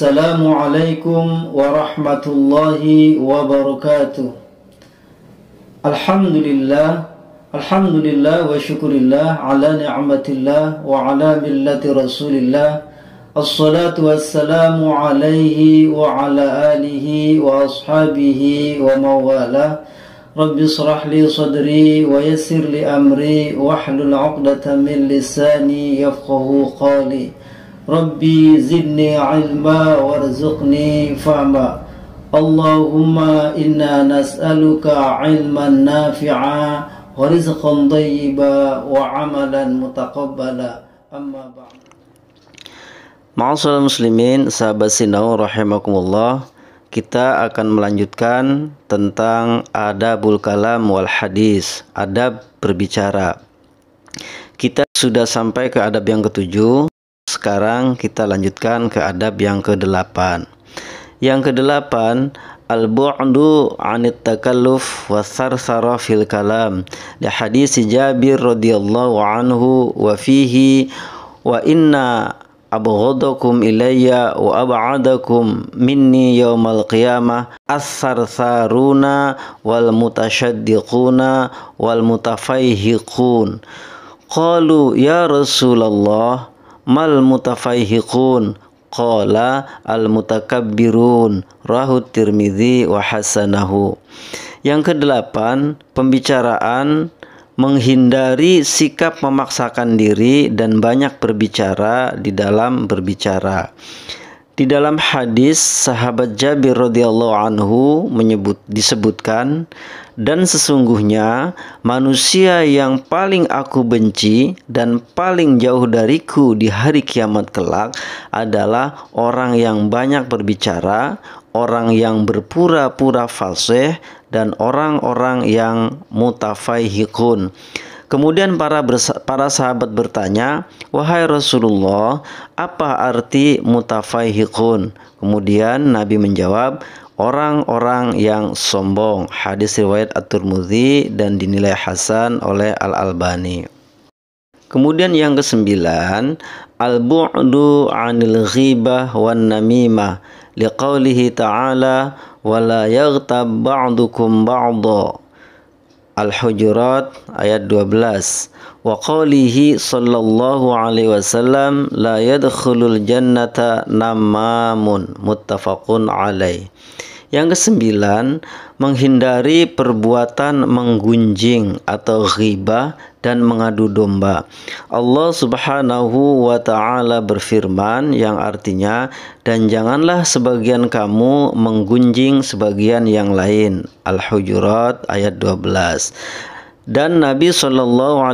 Assalamualaikum warahmatullahi wabarakatuh. Alhamdulillah wa syukurillah ala ni'matillah wa ala millati rasulillah. Assalatu wassalamu alaihi wa ala alihi wa ashabihi wa mawalah. Rabbi israh li sadri wa yassir li amri wahlul 'uqdatam min lisani yafqahu qawli. Rabbi zidni ilma warzuqni fahma. Allahumma inna nas'aluka ilman nafi'a wa rizqan thayyiba wa amalan mutaqabbala. Amma ba'd. Ma'asyiral muslimin, sahabat Sinau rahimakumullah. Kita akan melanjutkan tentang adabul kalam wal hadis, adab berbicara. Kita sudah sampai ke adab yang ke-7. Sekarang kita lanjutkan ke adab yang ke-8. Yang ke-8, al-bu'du 'anit takalluf wa sarsara fil kalam. Li hadis Jabir radhiyallahu anhu wa fihi wa inna abghadakum ilayya wa ab'adakum minni yaumal qiyamah as-sarsaruna wal mutasyaddiquna wal mutafayhiqun. Qalu ya Rasulullah mal mutafayhiqun? Qala al mutakabbirun. Rahu Tirmidzi wa hasanahu. Yang ke-8, pembicaraan menghindari sikap memaksakan diri dan banyak berbicara di dalam berbicara. Di dalam hadis sahabat Jabir radhiyallahu anhu disebutkan, dan sesungguhnya manusia yang paling aku benci dan paling jauh dariku di hari kiamat kelak adalah orang yang banyak berbicara, orang yang berpura-pura fasih, dan orang-orang yang mutafaihiqun. Kemudian para sahabat bertanya, wahai Rasulullah, apa arti mutafaihiqun? Kemudian Nabi menjawab, orang-orang yang sombong. Hadis riwayat At-Tirmidzi dan dinilai hasan oleh Al-Albani. Kemudian yang ke-9, al-bu'du 'anil ghibah wan namimah. Liqaulihi ta'ala, wala yaghtab ba'dukum ba'dha. Al-Hujurat ayat 12. Wa qawlihi sallallahu alaihi wasallam, la yadkhulul jannata namamun. Muttafaqun alaih. Yang ke-9, menghindari perbuatan menggunjing atau ghibah dan mengadu domba. Allah Subhanahu wa ta'ala berfirman yang artinya, dan janganlah sebagian kamu menggunjing sebagian yang lain. Al-Hujurat ayat 12. Dan Nabi SAW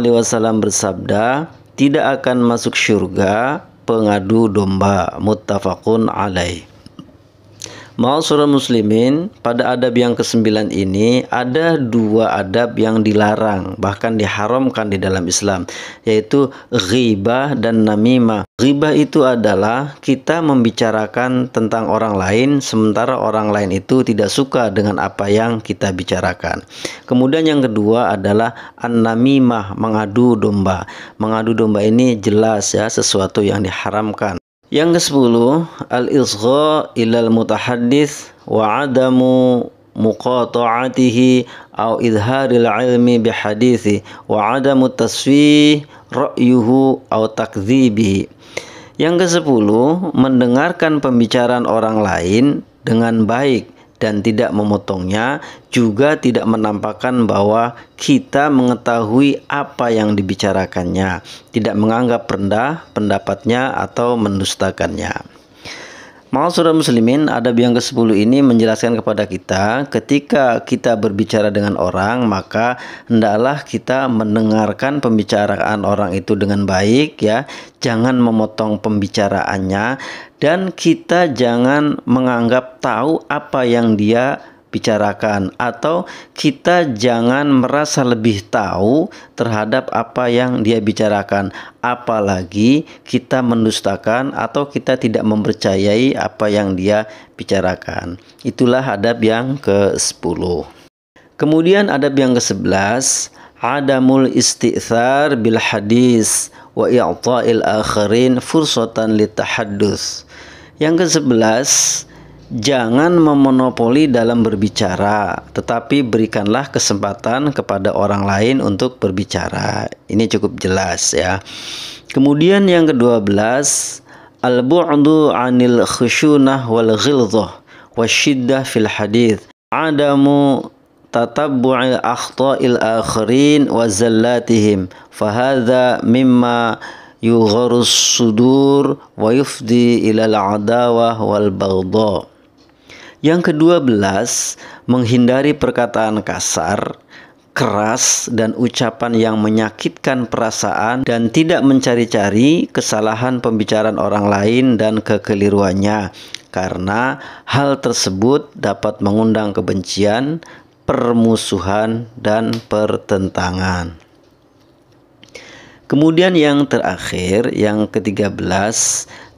bersabda, tidak akan masuk syurga pengadu domba. Muttafaqun alaih. Ma'asyiral muslimin, pada adab yang ke-9 ini ada dua adab yang dilarang, bahkan diharamkan di dalam Islam, yaitu ghibah dan namimah. Ghibah itu adalah kita membicarakan tentang orang lain sementara orang lain itu tidak suka dengan apa yang kita bicarakan. Kemudian yang kedua adalah an-namimah, mengadu domba. Mengadu domba ini jelas ya sesuatu yang diharamkan. Yang ke-10, al-isgha ilal mutahaddits wa adamu muqata'atihi au idharil ilmi bihadithi wa adamu tasfih ra'yuhu au takdzibihi. Yang ke-10, mendengarkan pembicaraan orang lain dengan baik dan tidak memotongnya, juga tidak menampakkan bahwa kita mengetahui apa yang dibicarakannya, tidak menganggap rendah pendapatnya atau mendustakannya. Ma'asyiral muslimin, adab yang ke-10 ini menjelaskan kepada kita, ketika kita berbicara dengan orang, maka hendaklah kita mendengarkan pembicaraan orang itu dengan baik ya, jangan memotong pembicaraannya, dan kita jangan menganggap tahu apa yang dia bicarakan, atau kita jangan merasa lebih tahu terhadap apa yang dia bicarakan, apalagi kita mendustakan atau kita tidak mempercayai apa yang dia bicarakan. Itulah adab yang ke-10. Kemudian adab yang ke-11, adamul isti'thar bil hadis wa i'ta'il akharin fursatan litahaddus. Yang ke-11, jangan memonopoli dalam berbicara, tetapi berikanlah kesempatan kepada orang lain untuk berbicara. Ini cukup jelas ya. Kemudian yang ke-12, al-bu'du 'anil khusyunah wal ghilzah wasyiddah fil hadits. Adamu tatabbu'il akhta'il akhirin wa zallatihim. Fahadha mimma yugharus sudur wa yufdi ilal adawah wal baghdha. Yang ke-12, menghindari perkataan kasar, keras, dan ucapan yang menyakitkan perasaan dan tidak mencari-cari kesalahan pembicaraan orang lain dan kekeliruannya, karena hal tersebut dapat mengundang kebencian, permusuhan, dan pertentangan. Kemudian yang terakhir, yang ke-13,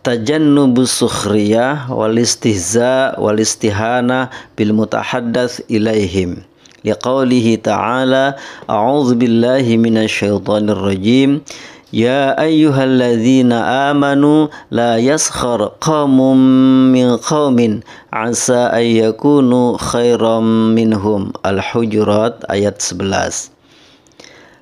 tajannubus sukhriyah wal istihza wal istihana bil mutahaddats ilaihim. Liqaulihi ta'ala, a'udzu billahi minasyaitonir rajim. Ya ayyuhalladzina amanu la yaskhar qaumun min qaumin asa ay yakunu khairam minhum. Al-Hujurat ayat 11.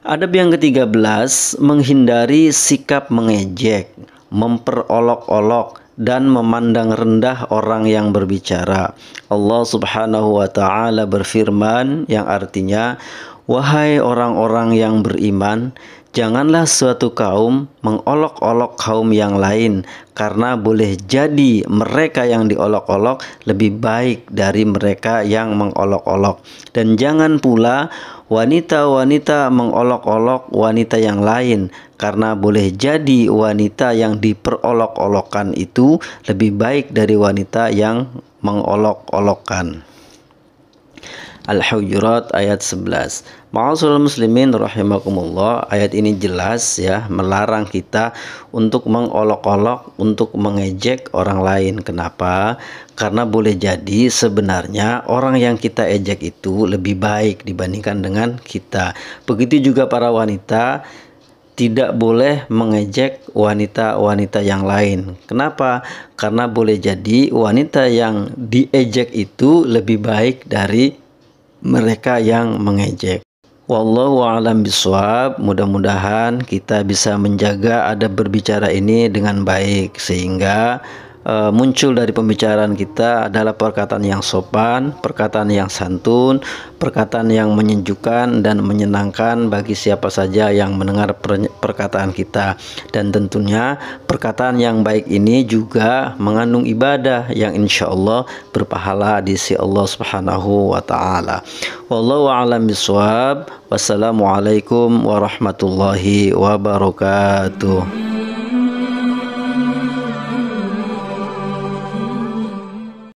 Adab yang ke-13, menghindari sikap mengejek, memperolok-olok, dan memandang rendah orang yang berbicara. Allah Subhanahu wa ta'ala berfirman yang artinya, wahai orang-orang yang beriman, janganlah suatu kaum mengolok-olok kaum yang lain, karena boleh jadi mereka yang diolok-olok lebih baik dari mereka yang mengolok-olok. Dan jangan pula wanita-wanita mengolok-olok wanita yang lain, karena boleh jadi wanita yang diperolok-olokkan itu lebih baik dari wanita yang mengolok-olokkan. Al-Hujurat ayat 11. Ma'asyiral muslimin rahimakumullah, ayat ini jelas ya melarang kita untuk mengolok-olok, untuk mengejek orang lain. Kenapa? Karena boleh jadi sebenarnya orang yang kita ejek itu lebih baik dibandingkan dengan kita. Begitu juga para wanita tidak boleh mengejek wanita-wanita yang lain. Kenapa? Karena boleh jadi wanita yang diejek itu lebih baik dari mereka yang mengejek. Wallahu a'lam bishawab. Mudah-mudahan kita bisa menjaga adab berbicara ini dengan baik, sehingga muncul dari pembicaraan kita adalah perkataan yang sopan, perkataan yang santun, perkataan yang menyejukkan dan menyenangkan bagi siapa saja yang mendengar perkataan kita. Dan tentunya perkataan yang baik ini juga mengandung ibadah yang insya Allah berpahala di sisi Allah Subhanahu wa ta'ala. Wallahu a'lam bishawab. Wassalamualaikum warahmatullahi wabarakatuh.